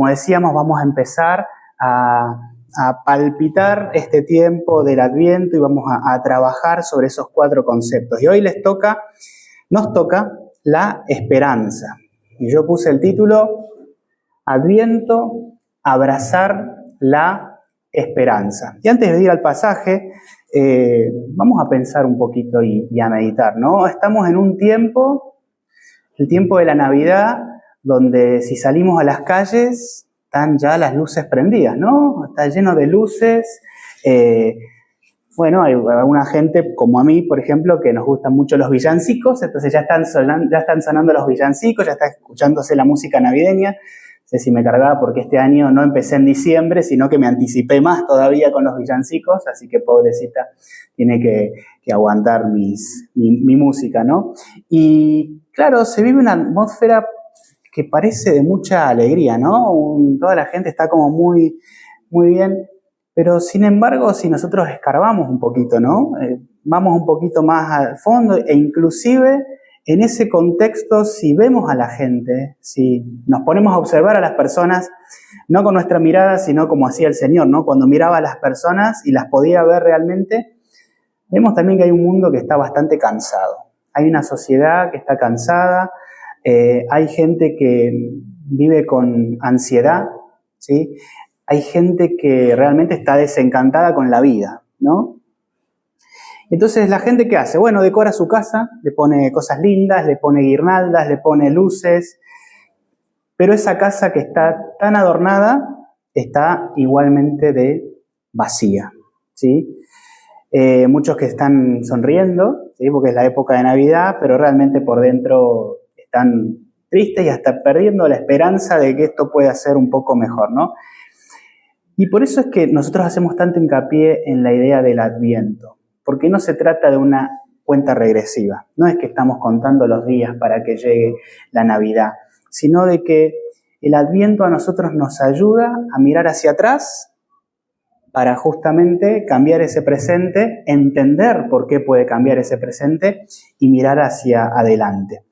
como decíamos, vamos a empezar a palpitar este tiempo del Adviento y vamos a trabajar sobre esos 4 conceptos. Y hoy nos toca la esperanza. Y yo puse el título Adviento, abrazar la esperanza. Y antes de ir al pasaje, vamos a pensar un poquito y a meditar, ¿no? Estamos en un tiempo, el tiempo de la Navidad, donde si salimos a las calles, están ya las luces prendidas, ¿no? Está lleno de luces. Bueno, hay alguna gente como a mí, por ejemplo, que nos gustan mucho los villancicos, entonces ya están sonando los villancicos, ya está escuchándose la música navideña. No sé si me cargaba porque este año no empecé en diciembre, sino que me anticipé más todavía con los villancicos, así que pobrecita tiene que aguantar mi música, ¿no? Y claro, se vive una atmósfera que parece de mucha alegría, ¿no? Toda la gente está como muy, muy bien. Pero, sin embargo, si nosotros escarbamos un poquito, ¿no? Vamos un poquito más al fondo e inclusive en ese contexto, si vemos a la gente, si nos ponemos a observar a las personas, no con nuestra mirada, sino como hacía el Señor, ¿no? Cuando miraba a las personas y las podía ver realmente, vemos también que hay un mundo que está bastante cansado. Hay una sociedad que está cansada, hay gente que vive con ansiedad, ¿sí? Hay gente que realmente está desencantada con la vida, ¿no? Entonces, ¿la gente qué hace? Bueno, decora su casa, le pone cosas lindas, le pone guirnaldas, le pone luces, pero esa casa que está tan adornada está igualmente vacía, ¿sí? Muchos que están sonriendo, ¿sí? Porque es la época de Navidad, pero realmente por dentro están tristes y hasta perdiendo la esperanza de que esto pueda ser un poco mejor, ¿no? Y por eso es que nosotros hacemos tanto hincapié en la idea del Adviento, porque no se trata de una cuenta regresiva, no es que estamos contando los días para que llegue la Navidad, sino de que el Adviento a nosotros nos ayuda a mirar hacia atrás para justamente cambiar ese presente, entender por qué puede cambiar ese presente y mirar hacia adelante.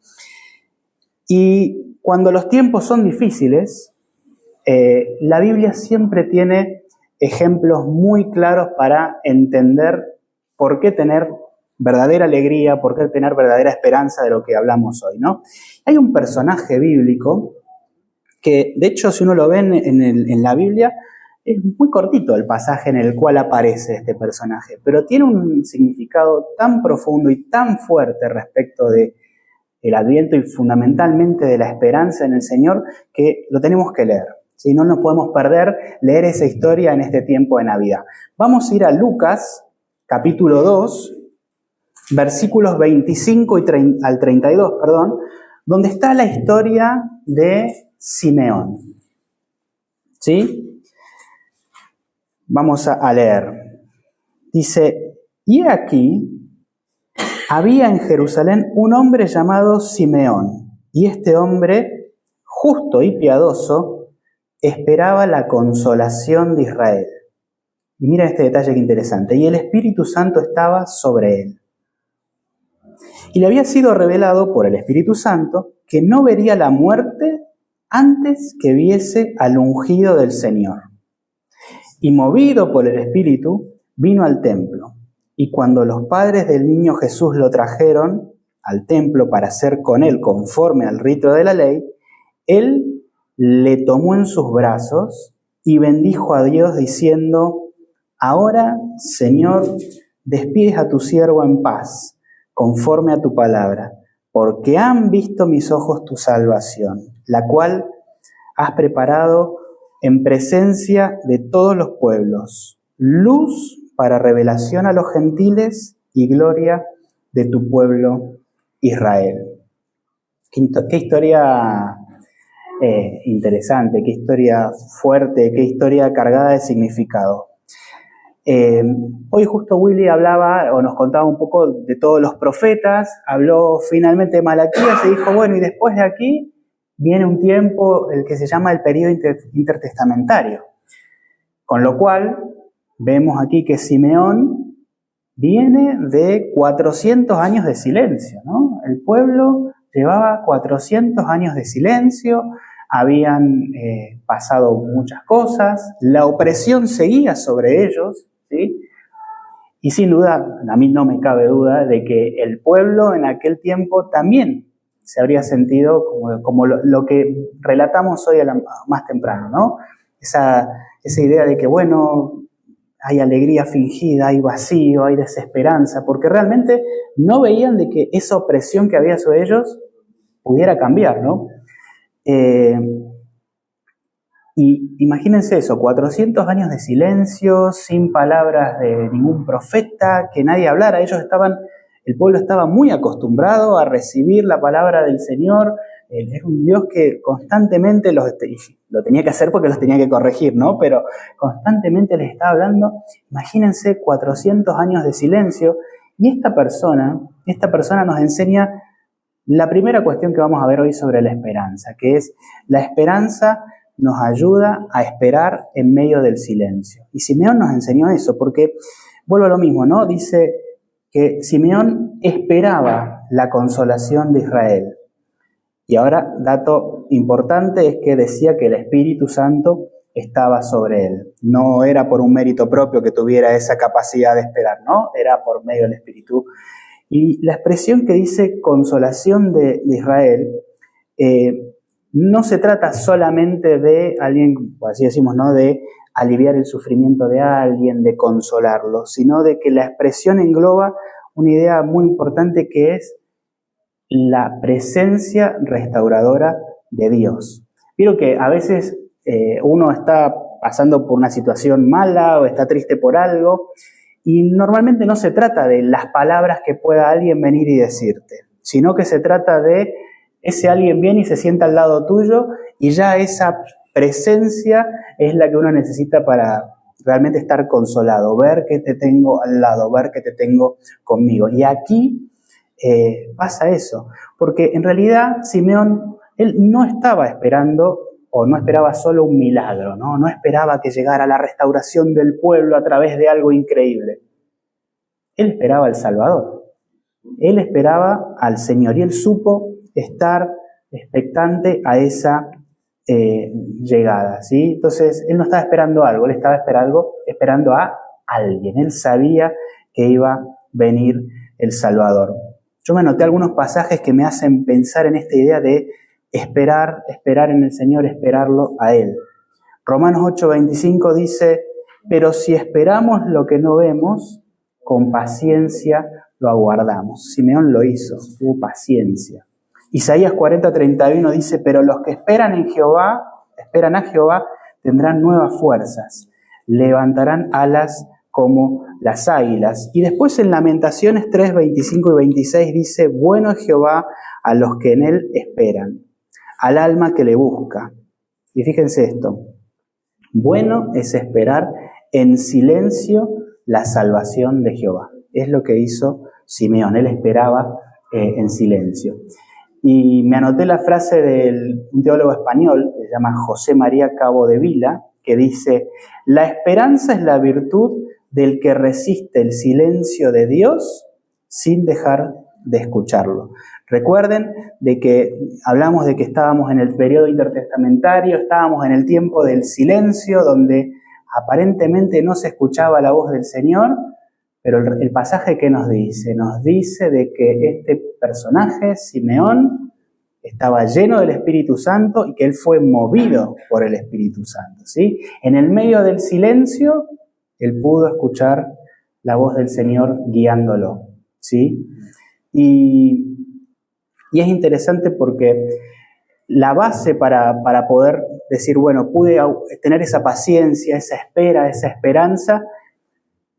Y cuando los tiempos son difíciles, la Biblia siempre tiene ejemplos muy claros para entender por qué tener verdadera alegría, por qué tener verdadera esperanza de lo que hablamos hoy, ¿no? Hay un personaje bíblico que, de hecho, si uno lo ve en la Biblia, es muy cortito el pasaje en el cual aparece este personaje, pero tiene un significado tan profundo y tan fuerte respecto del Adviento y fundamentalmente de la esperanza en el Señor que lo tenemos que leer. Si no nos podemos perder leer esa historia en este tiempo de Navidad. Vamos a ir a Lucas, capítulo 2, versículos 25 al 32, donde está la historia de Simeón. ¿Sí? Vamos a leer. Dice, y aquí había en Jerusalén un hombre llamado Simeón, y este hombre, justo y piadoso, esperaba la consolación de Israel. Y mira este detalle que interesante. Y el Espíritu Santo estaba sobre él. Y le había sido revelado por el Espíritu Santo que no vería la muerte antes que viese al ungido del Señor. Y movido por el Espíritu, vino al templo. Y cuando los padres del niño Jesús lo trajeron al templo para hacer con él conforme al rito de la ley, él le tomó en sus brazos y bendijo a Dios diciendo, ahora, Señor, despides a tu siervo en paz, conforme a tu palabra, porque han visto mis ojos tu salvación, la cual has preparado en presencia de todos los pueblos, luz para revelación a los gentiles y gloria de tu pueblo Israel. Qué historia interesante, qué historia fuerte, qué historia cargada de significado. Hoy justo Willy hablaba o nos contaba un poco de todos los profetas, habló finalmente de Malaquías y dijo, bueno, y después de aquí viene un tiempo, el que se llama el periodo intertestamentario. Con lo cual, vemos aquí que Simeón viene de 400 años de silencio, ¿no? El pueblo llevaba 400 años de silencio, habían pasado muchas cosas, la opresión seguía sobre ellos, ¿sí? Y sin duda, a mí no me cabe duda de que el pueblo en aquel tiempo también se habría sentido como lo que relatamos hoy más temprano, ¿no? Esa idea de que, bueno, hay alegría fingida, hay vacío, hay desesperanza, porque realmente no veían de que esa opresión que había sobre ellos pudiera cambiar, ¿no? Y imagínense eso, 400 años de silencio, sin palabras de ningún profeta, que nadie hablara. El pueblo estaba muy acostumbrado a recibir la palabra del Señor. Era un Dios que constantemente lo tenía que hacer porque los tenía que corregir, ¿no? Pero constantemente les estaba hablando. Imagínense 400 años de silencio. Y esta persona nos enseña la primera cuestión que vamos a ver hoy sobre la esperanza, que es la esperanza nos ayuda a esperar en medio del silencio. Y Simeón nos enseñó eso, porque vuelvo a lo mismo, ¿no? Dice que Simeón esperaba la consolación de Israel. Y ahora, dato importante es que decía que el Espíritu Santo estaba sobre él. No era por un mérito propio que tuviera esa capacidad de esperar, ¿no? Era por medio del Espíritu. Y la expresión que dice consolación de Israel, no se trata solamente de alguien, así decimos, ¿no? De aliviar el sufrimiento de alguien, de consolarlo, sino de que la expresión engloba una idea muy importante que es la presencia restauradora de Dios. Vieron que a veces uno está pasando por una situación mala o está triste por algo y normalmente no se trata de las palabras que pueda alguien venir y decirte, sino que se trata de ese alguien viene y se sienta al lado tuyo y ya esa presencia es la que uno necesita para realmente estar consolado, ver que te tengo al lado, ver que te tengo conmigo. Y aquí pasa eso, porque en realidad Simeón, él no estaba esperando o no esperaba solo un milagro, ¿no? No esperaba que llegara la restauración del pueblo a través de algo increíble. Él esperaba al Salvador, él esperaba al Señor y él supo estar expectante a esa llegada, ¿sí? Entonces, él no estaba esperando algo, él estaba esperando a alguien. Él sabía que iba a venir el Salvador. Yo me anoté algunos pasajes que me hacen pensar en esta idea de esperar en el Señor, esperarlo a Él. Romanos 8:25 dice, pero si esperamos lo que no vemos, con paciencia lo aguardamos. Simeón lo hizo, tuvo paciencia. Isaías 40:31 dice, pero los que esperan a Jehová, tendrán nuevas fuerzas, levantarán alas como las águilas. Y después en Lamentaciones 3:25 y 26 dice, bueno es Jehová a los que en él esperan, al alma que le busca. Y fíjense esto, bueno es esperar en silencio la salvación de Jehová. Es lo que hizo Simeón, él esperaba en silencio. Y me anoté la frase de un teólogo español, que se llama José María Cabo de Vila, que dice, la esperanza es la virtud del que resiste el silencio de Dios sin dejar de escucharlo. Recuerden de que hablamos de que estábamos en el periodo intertestamentario, estábamos en el tiempo del silencio, donde aparentemente no se escuchaba la voz del Señor, pero el pasaje que nos dice de que este personaje, Simeón, estaba lleno del Espíritu Santo y que él fue movido por el Espíritu Santo, ¿sí? En el medio del silencio, él pudo escuchar la voz del Señor guiándolo, ¿sí? Y es interesante porque la base para poder decir, bueno, pude tener esa paciencia, esa espera, esa esperanza.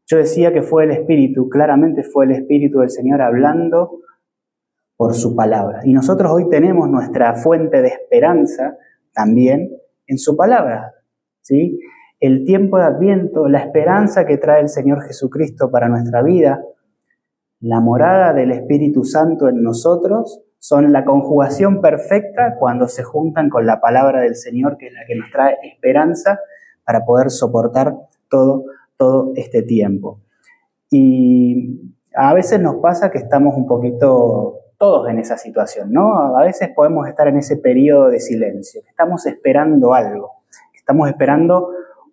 Yo decía que fue el Espíritu, claramente fue el Espíritu del Señor hablando por su palabra. Y nosotros hoy tenemos nuestra fuente de esperanza también en su palabra, ¿sí? El tiempo de Adviento, la esperanza que trae el Señor Jesucristo para nuestra vida, la morada del Espíritu Santo en nosotros, son la conjugación perfecta cuando se juntan con la palabra del Señor, que es la que nos trae esperanza para poder soportar todo este tiempo. Y a veces nos pasa que estamos un poquito todos en esa situación, ¿no? A veces podemos estar en ese periodo de silencio, que estamos esperando algo, que estamos esperando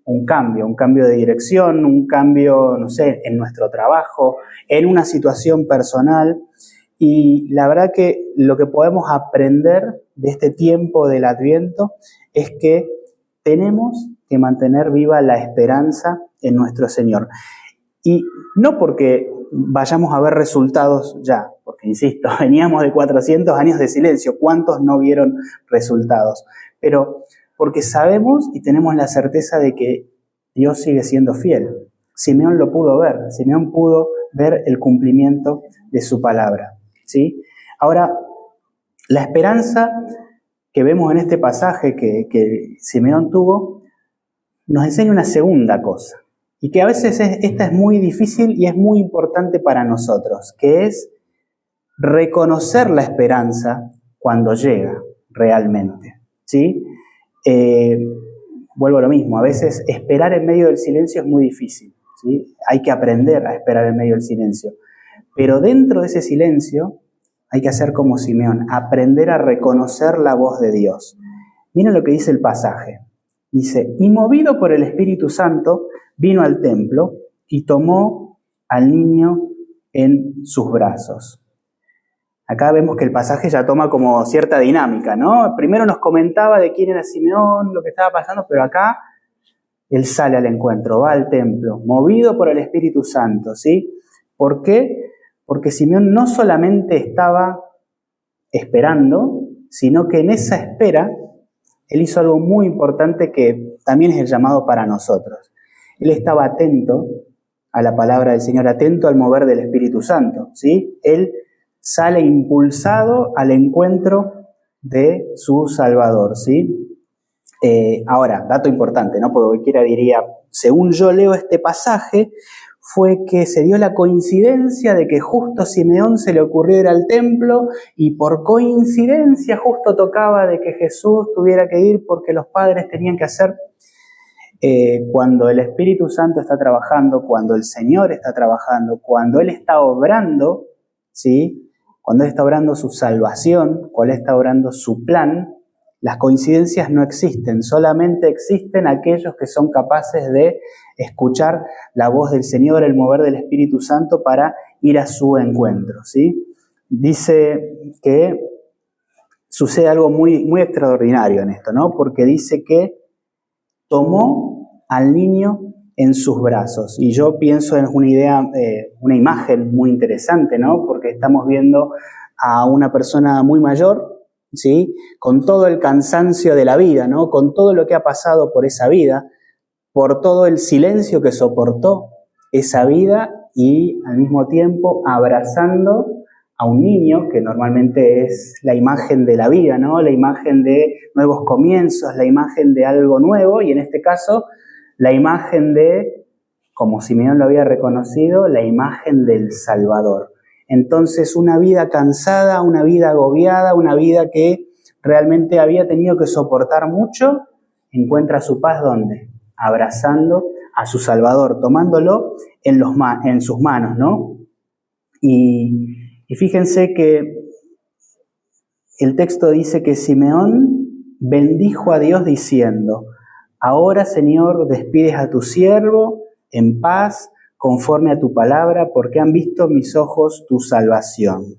un cambio de dirección, un cambio, no sé, en nuestro trabajo, en una situación personal. Y la verdad que lo que podemos aprender de este tiempo del Adviento es que tenemos que mantener viva la esperanza en nuestro Señor. Y no porque vayamos a ver resultados ya, porque insisto, veníamos de 400 años de silencio, ¿cuántos no vieron resultados? Pero porque sabemos y tenemos la certeza de que Dios sigue siendo fiel. Simeón lo pudo ver, Simeón pudo ver el cumplimiento de su palabra, ¿sí? Ahora, la esperanza que vemos en este pasaje que Simeón tuvo, nos enseña una segunda cosa, y que a veces esta es muy difícil y es muy importante para nosotros, que es reconocer la esperanza cuando llega realmente, ¿sí? Vuelvo a lo mismo, a veces esperar en medio del silencio es muy difícil, ¿sí? Hay que aprender a esperar en medio del silencio, pero dentro de ese silencio hay que hacer como Simeón, aprender a reconocer la voz de Dios. Miren lo que dice el pasaje. Dice, y movido por el Espíritu Santo, vino al templo y tomó al niño en sus brazos. Acá vemos que el pasaje ya toma como cierta dinámica, ¿no? Primero nos comentaba de quién era Simeón, lo que estaba pasando, pero acá él sale al encuentro, va al templo, movido por el Espíritu Santo, ¿sí? ¿Por qué? Porque Simeón no solamente estaba esperando, sino que en esa espera él hizo algo muy importante que también es el llamado para nosotros. Él estaba atento a la palabra del Señor, atento al mover del Espíritu Santo, ¿sí? Él sale impulsado al encuentro de su Salvador, ¿sí? Ahora, dato importante, ¿no? Porque cualquiera diría, según yo leo este pasaje, fue que se dio la coincidencia de que justo a Simeón se le ocurrió ir al templo y por coincidencia justo tocaba de que Jesús tuviera que ir porque los padres tenían que hacer. Cuando el Espíritu Santo está trabajando, cuando el Señor está trabajando, cuando Él está obrando, ¿sí? Cuando Él está obrando su salvación, cuando Él está obrando su plan, las coincidencias no existen, solamente existen aquellos que son capaces de escuchar la voz del Señor, el mover del Espíritu Santo para ir a su encuentro, ¿sí? Dice que sucede algo muy, muy extraordinario en esto, ¿no? Porque dice que tomó al niño en sus brazos. Y yo pienso en una idea, una imagen muy interesante, ¿no? Porque estamos viendo a una persona muy mayor, ¿sí? Con todo el cansancio de la vida, ¿no? Con todo lo que ha pasado por esa vida, por todo el silencio que soportó esa vida y al mismo tiempo abrazando a un niño, que normalmente es la imagen de la vida, ¿no? La imagen de nuevos comienzos, la imagen de algo nuevo, y en este caso, la imagen de, como Simeón lo había reconocido, la imagen del Salvador. Entonces, una vida cansada, una vida agobiada, una vida que realmente había tenido que soportar mucho, encuentra su paz, ¿dónde? Abrazando a su Salvador, tomándolo en sus manos, ¿no? Y fíjense que el texto dice que Simeón bendijo a Dios diciendo, ahora, Señor, despides a tu siervo en paz, conforme a tu palabra, porque han visto mis ojos tu salvación.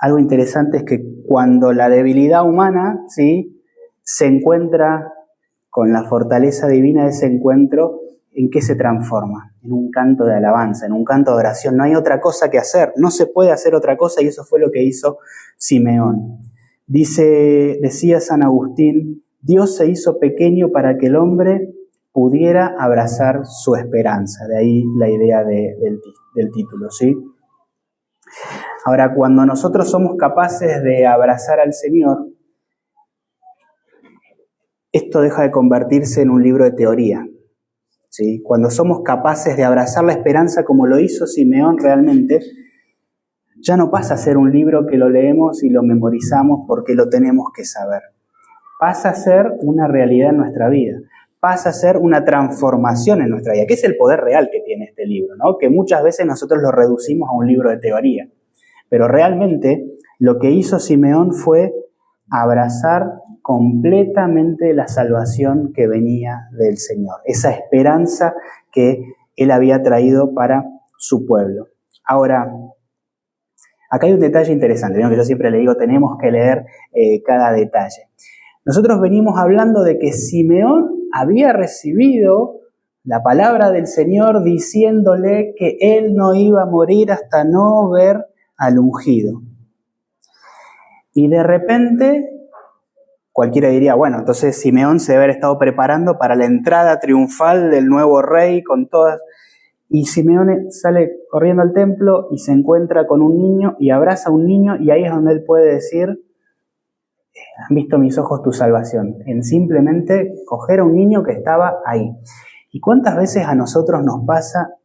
Algo interesante es que cuando la debilidad humana, ¿sí?, se encuentra con la fortaleza divina de ese encuentro, ¿en qué se transforma? En un canto de alabanza, en un canto de oración. No hay otra cosa que hacer, no se puede hacer otra cosa, y eso fue lo que hizo Simeón. Decía San Agustín, Dios se hizo pequeño para que el hombre pudiera abrazar su esperanza. De ahí la idea del título, ¿sí? Ahora, cuando nosotros somos capaces de abrazar al Señor, esto deja de convertirse en un libro de teoría, ¿sí? Cuando somos capaces de abrazar la esperanza como lo hizo Simeón realmente, ya no pasa a ser un libro que lo leemos y lo memorizamos porque lo tenemos que saber. Pasa a ser una realidad en nuestra vida. pasa a ser una transformación en nuestra vida, que es el poder real que tiene este libro, ¿no? Que muchas veces nosotros lo reducimos a un libro de teoría. Pero realmente lo que hizo Simeón fue abrazar completamente la salvación que venía del Señor, esa esperanza que Él había traído para su pueblo. Ahora, acá hay un detalle interesante, ¿no? Que yo siempre le digo, tenemos que leer cada detalle. Nosotros venimos hablando de que Simeón había recibido la palabra del Señor diciéndole que él no iba a morir hasta no ver al ungido. Y de repente, cualquiera diría, bueno, entonces Simeón se debe haber estado preparando para la entrada triunfal del nuevo rey con todas. Y Simeón sale corriendo al templo y se encuentra con un niño y abraza a un niño, y ahí es donde él puede decir, han visto mis ojos tu salvación, en simplemente coger a un niño que estaba ahí. ¿Y cuántas veces a nosotros nos pasa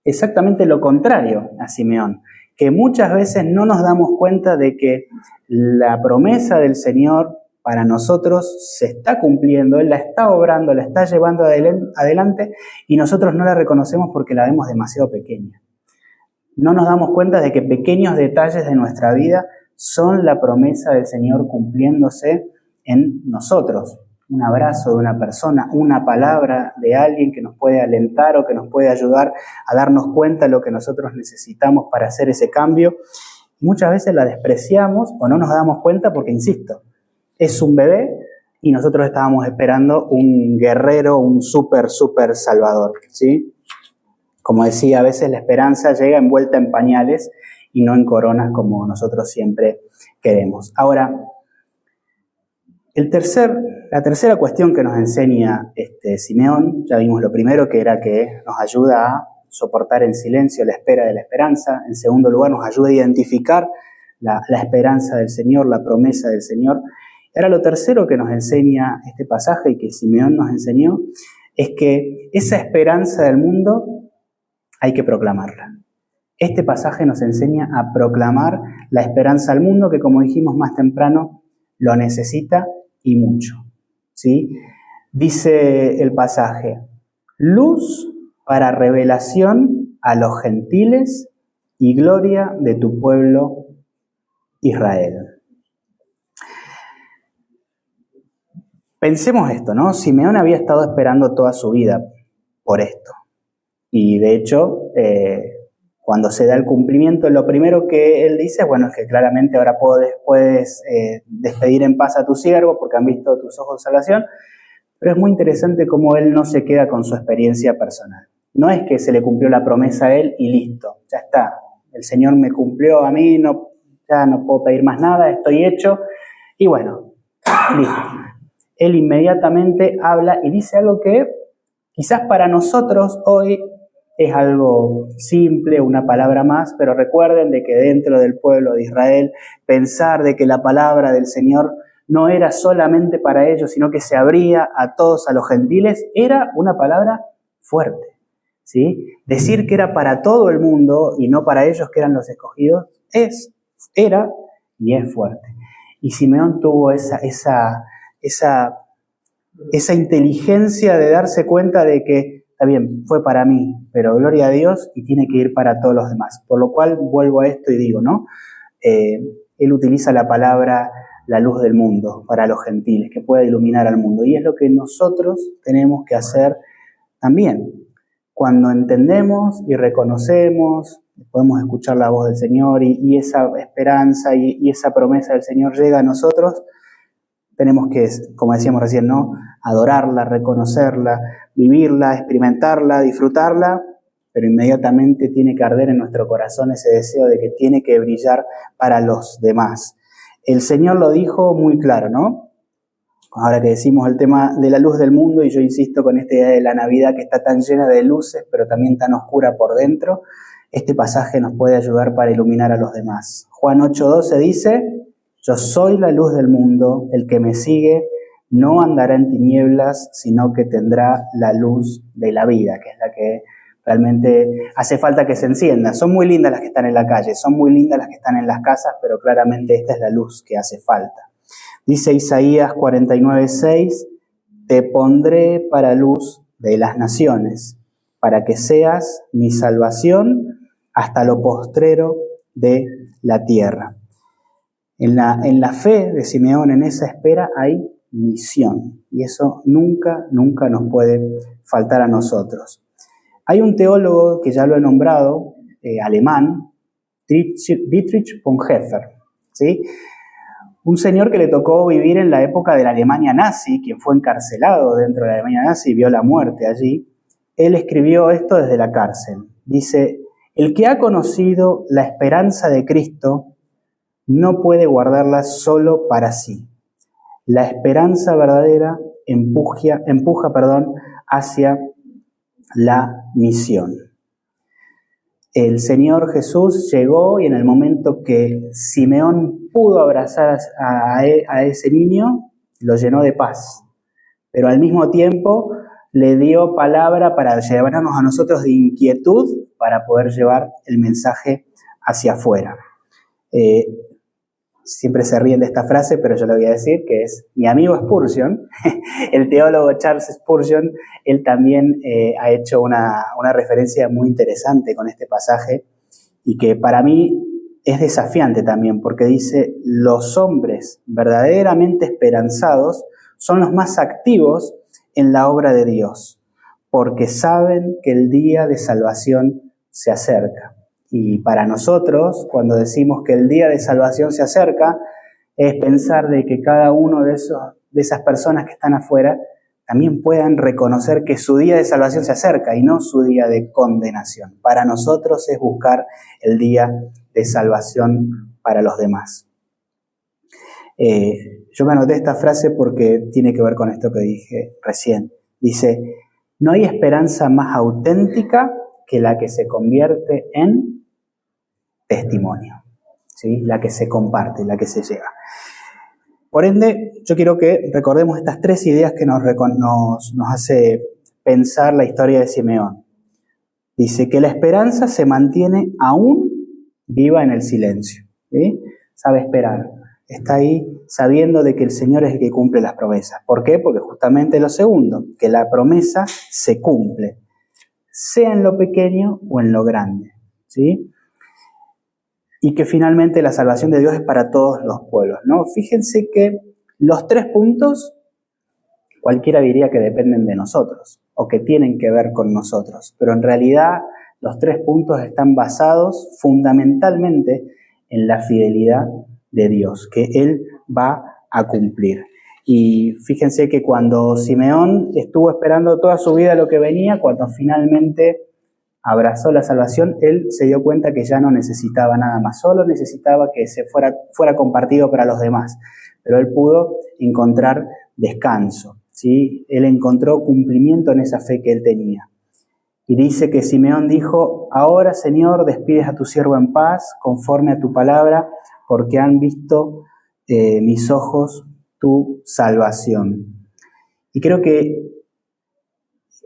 exactamente lo contrario a Simeón? Que muchas veces no nos damos cuenta de que la promesa del Señor para nosotros se está cumpliendo, Él la está obrando, la está llevando adelante, y nosotros no la reconocemos porque la vemos demasiado pequeña. No nos damos cuenta de que pequeños detalles de nuestra vida son la promesa del Señor cumpliéndose en nosotros. Un abrazo de una persona, una palabra de alguien que nos puede alentar o que nos puede ayudar a darnos cuenta de lo que nosotros necesitamos para hacer ese cambio. Y muchas veces la despreciamos o no nos damos cuenta porque, insisto, es un bebé y nosotros estábamos esperando un guerrero, un súper salvador, ¿sí? Como decía, a veces la esperanza llega envuelta en pañales y no en coronas como nosotros siempre queremos. Ahora, la tercera cuestión que nos enseña Simeón, ya vimos lo primero, que era que nos ayuda a soportar en silencio la espera de la esperanza. En segundo lugar, nos ayuda a identificar la esperanza del Señor, la promesa del Señor. Ahora, lo tercero que nos enseña este pasaje y que Simeón nos enseñó es que esa esperanza del mundo hay que proclamarla. Este pasaje nos enseña a proclamar la esperanza al mundo que, como dijimos más temprano, lo necesita y mucho, ¿sí? Dice el pasaje, luz para revelación a los gentiles y gloria de tu pueblo Israel. Pensemos esto, ¿no? Simeón había estado esperando toda su vida por esto. Y de hecho, cuando se da el cumplimiento, lo primero que él dice, bueno, es que claramente ahora puedes despedir en paz a tu siervo porque han visto tus ojos de salvación. Pero es muy interesante cómo él no se queda con su experiencia personal. No es que se le cumplió la promesa a él y listo, ya está. El Señor me cumplió a mí, ya no puedo pedir más nada, estoy hecho. Y bueno, listo. Él inmediatamente habla y dice algo que quizás para nosotros hoy es algo simple, una palabra más, pero recuerden de que dentro del pueblo de Israel, pensar de que la palabra del Señor no era solamente para ellos, sino que se abría a todos, a los gentiles, era una palabra fuerte, ¿sí? Decir que era para todo el mundo y no para ellos que eran los escogidos, era y es fuerte. Y Simeón tuvo esa inteligencia de darse cuenta de que, está bien, fue para mí, pero gloria a Dios y tiene que ir para todos los demás. Por lo cual vuelvo a esto y digo, ¿no? Él utiliza la palabra la luz del mundo para los gentiles, que pueda iluminar al mundo. Y es lo que nosotros tenemos que hacer también. Cuando entendemos y reconocemos, podemos escuchar la voz del Señor y esa esperanza y esa promesa del Señor llega a nosotros, tenemos que, como decíamos recién, ¿no? Adorarla, reconocerla, vivirla, experimentarla, disfrutarla, pero inmediatamente tiene que arder en nuestro corazón ese deseo de que tiene que brillar para los demás. El Señor lo dijo muy claro, ¿no? Ahora que decimos el tema de la luz del mundo, y yo insisto con esta idea de la Navidad que está tan llena de luces, pero también tan oscura por dentro, este pasaje nos puede ayudar para iluminar a los demás. Juan 8:12 dice, yo soy la luz del mundo, el que me sigue no andará en tinieblas, sino que tendrá la luz de la vida, que es la que realmente hace falta que se encienda. Son muy lindas las que están en la calle, son muy lindas las que están en las casas, pero claramente esta es la luz que hace falta. Dice Isaías 49:6, te pondré para luz de las naciones, para que seas mi salvación hasta lo postrero de la tierra. En la fe de Simeón, en esa espera, hay misión. Y eso nunca nos puede faltar a nosotros. Hay un teólogo que ya lo he nombrado, alemán, Dietrich Bonhoeffer, ¿sí? Un señor que le tocó vivir en la época de la Alemania nazi, quien fue encarcelado dentro de la Alemania nazi y vio la muerte allí. Él escribió esto desde la cárcel. Dice: el que ha conocido la esperanza de Cristo no puede guardarla solo para sí. La esperanza verdadera empuja hacia la misión. El Señor Jesús llegó y en el momento que Simeón pudo abrazar a ese niño, lo llenó de paz. Pero al mismo tiempo le dio palabra para llevarnos a nosotros de inquietud para poder llevar el mensaje hacia afuera. Siempre se ríen de esta frase, pero yo le voy a decir que es mi amigo Spurgeon, el teólogo Charles Spurgeon. Él también ha hecho una referencia muy interesante con este pasaje y que para mí es desafiante también, porque dice: los hombres verdaderamente esperanzados son los más activos en la obra de Dios, porque saben que el día de salvación se acerca. Y para nosotros, cuando decimos que el día de salvación se acerca, es pensar de que cada uno de esas personas que están afuera también puedan reconocer que su día de salvación se acerca y no su día de condenación. Para nosotros es buscar el día de salvación para los demás. Yo me anoté esta frase porque tiene que ver con esto que dije recién. Dice: no hay esperanza más auténtica que la que se convierte en testimonio, ¿sí? La que se comparte, la que se lleva. Por ende, yo quiero que recordemos estas tres ideas que nos hace pensar la historia de Simeón. Dice que la esperanza se mantiene aún viva en el silencio, ¿sí? Sabe esperar, está ahí sabiendo de que el Señor es el que cumple las promesas. ¿Por qué? Porque justamente lo segundo, que la promesa se cumple, sea en lo pequeño o en lo grande, ¿sí? Y que finalmente la salvación de Dios es para todos los pueblos, ¿no? Fíjense que los 3 puntos, cualquiera diría que dependen de nosotros, o que tienen que ver con nosotros, pero en realidad los 3 puntos están basados fundamentalmente en la fidelidad de Dios, que Él va a cumplir. Y fíjense que cuando Simeón estuvo esperando toda su vida lo que venía, cuando finalmente abrazó la salvación, él se dio cuenta que ya no necesitaba nada más, solo necesitaba que se fuera compartido para los demás. Pero él pudo encontrar descanso, ¿sí? Él encontró cumplimiento en esa fe que él tenía. Y dice que Simeón dijo: ahora, Señor, despides a tu siervo en paz, conforme a tu palabra, porque han visto mis ojos tu salvación. Y creo que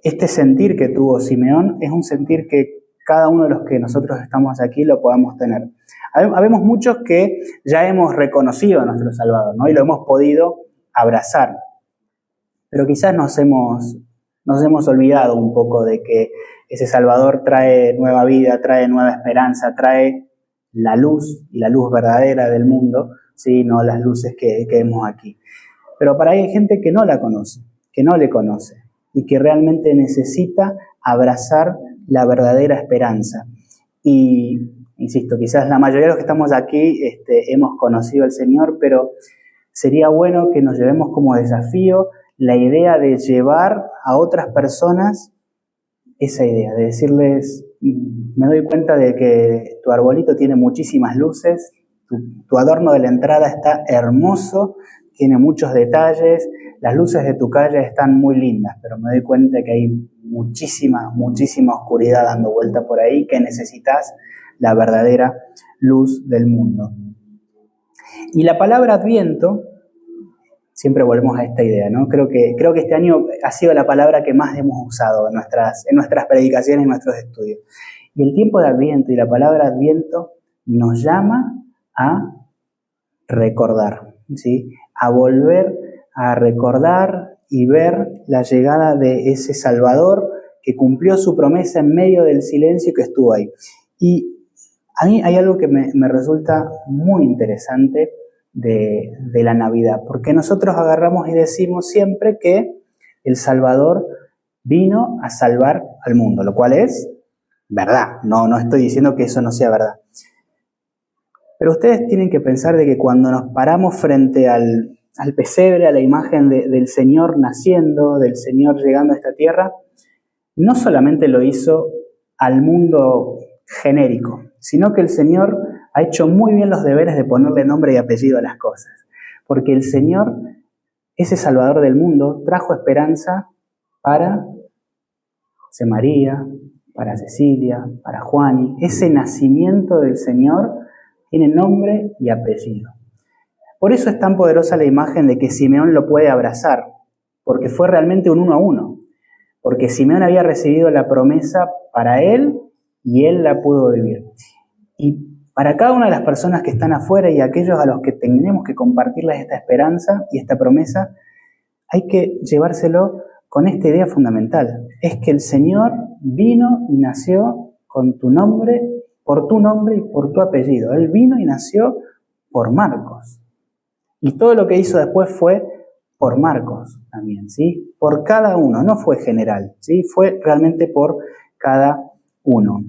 este sentir que tuvo Simeón es un sentir que cada uno de los que nosotros estamos aquí lo podamos tener. Habemos muchos que ya hemos reconocido a nuestro Salvador, ¿no? Y lo hemos podido abrazar. Pero quizás nos hemos olvidado un poco de que ese Salvador trae nueva vida, trae nueva esperanza, trae la luz y la luz verdadera del mundo, ¿sí? No las luces que vemos aquí. Pero para ahí hay gente que no la conoce, que no le conoce, y que realmente necesita abrazar la verdadera esperanza. Y, insisto, quizás la mayoría de los que estamos aquí hemos conocido al Señor, pero sería bueno que nos llevemos como desafío la idea de llevar a otras personas esa idea, de decirles: me doy cuenta de que tu arbolito tiene muchísimas luces, tu adorno de la entrada está hermoso, tiene muchos detalles, las luces de tu calle están muy lindas, pero me doy cuenta que hay muchísima oscuridad dando vuelta por ahí, que necesitas la verdadera luz del mundo. Y la palabra Adviento, siempre volvemos a esta idea, ¿no? Creo que este año ha sido la palabra que más hemos usado en nuestras predicaciones, en nuestros estudios. Y el tiempo de Adviento y la palabra Adviento nos llama a recordar, ¿sí? A volver a recordar y ver la llegada de ese Salvador que cumplió su promesa en medio del silencio que estuvo ahí. Y a mí hay algo que me resulta muy interesante de la Navidad, porque nosotros agarramos y decimos siempre que el Salvador vino a salvar al mundo, lo cual es verdad, no estoy diciendo que eso no sea verdad. Pero ustedes tienen que pensar de que cuando nos paramos frente al pesebre, a la imagen del Señor naciendo, del Señor llegando a esta tierra, no solamente lo hizo al mundo genérico, sino que el Señor ha hecho muy bien los deberes de ponerle nombre y apellido a las cosas. Porque el Señor, ese Salvador del mundo, trajo esperanza para José María, para Cecilia, para Juani. Ese nacimiento del Señor tiene nombre y apellido. Por eso es tan poderosa la imagen de que Simeón lo puede abrazar, porque fue realmente un 1 a 1. Porque Simeón había recibido la promesa para él y él la pudo vivir. Y para cada una de las personas que están afuera y aquellos a los que tenemos que compartirles esta esperanza y esta promesa, hay que llevárselo con esta idea fundamental. Es que el Señor vino y nació con tu nombre, por tu nombre y por tu apellido. Él vino y nació por Marcos. Y todo lo que hizo después fue por Marcos también, ¿sí? Por cada uno, no fue general, ¿sí? Fue realmente por cada uno.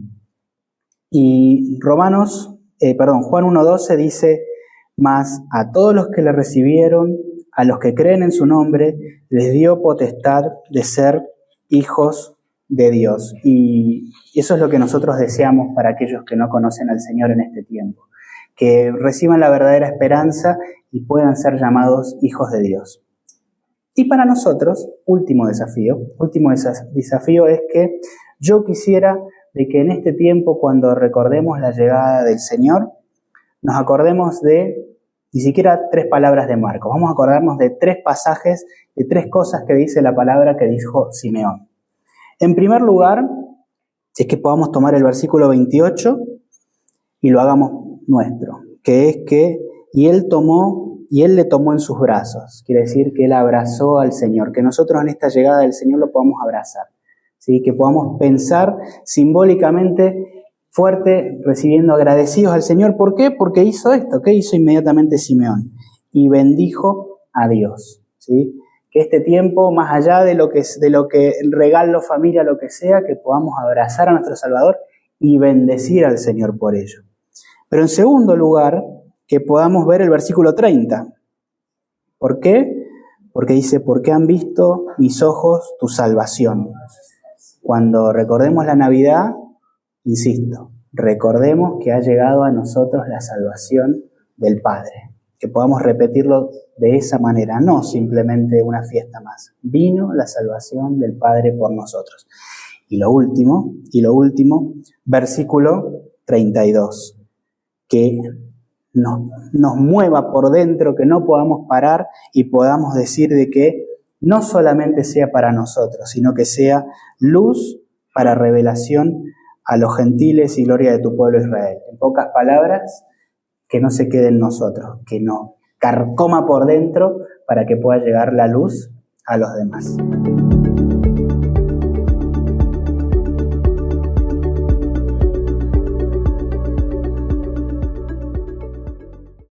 Y Juan 1:12 dice, mas a todos los que le recibieron, a los que creen en su nombre, les dio potestad de ser hijos de Dios. Y eso es lo que nosotros deseamos para aquellos que no conocen al Señor en este tiempo. Que reciban la verdadera esperanza y puedan ser llamados hijos de Dios. Y para nosotros, último desafío es que yo quisiera de que en este tiempo, cuando recordemos la llegada del Señor, nos acordemos de ni siquiera 3 palabras de Marcos. Vamos a acordarnos de 3 pasajes, de 3 cosas que dice la palabra que dijo Simeón. En primer lugar, es que podamos tomar el versículo 28 y lo hagamos nuestro, que es que y él le tomó en sus brazos. Quiere decir que él abrazó al Señor, que nosotros en esta llegada del Señor lo podamos abrazar, ¿sí? Que podamos pensar simbólicamente fuerte, recibiendo agradecidos al Señor. ¿Por qué? Porque hizo esto. ¿Qué hizo inmediatamente Simeón? Y bendijo a Dios, ¿sí? Que este tiempo, más allá de lo que regalo, familia, lo que sea, que podamos abrazar a nuestro Salvador y bendecir al Señor por ello. Pero en segundo lugar, que podamos ver el versículo 30. ¿Por qué? Porque dice, porque han visto mis ojos tu salvación. Cuando recordemos la Navidad, insisto, recordemos que ha llegado a nosotros la salvación del Padre. Que podamos repetirlo de esa manera, no simplemente una fiesta más. Vino la salvación del Padre por nosotros. Y lo último, versículo 32. Que nos mueva por dentro, que no podamos parar y podamos decir de que no solamente sea para nosotros, sino que sea luz para revelación a los gentiles y gloria de tu pueblo Israel. En pocas palabras, que no se quede en nosotros, que nos carcoma por dentro para que pueda llegar la luz a los demás.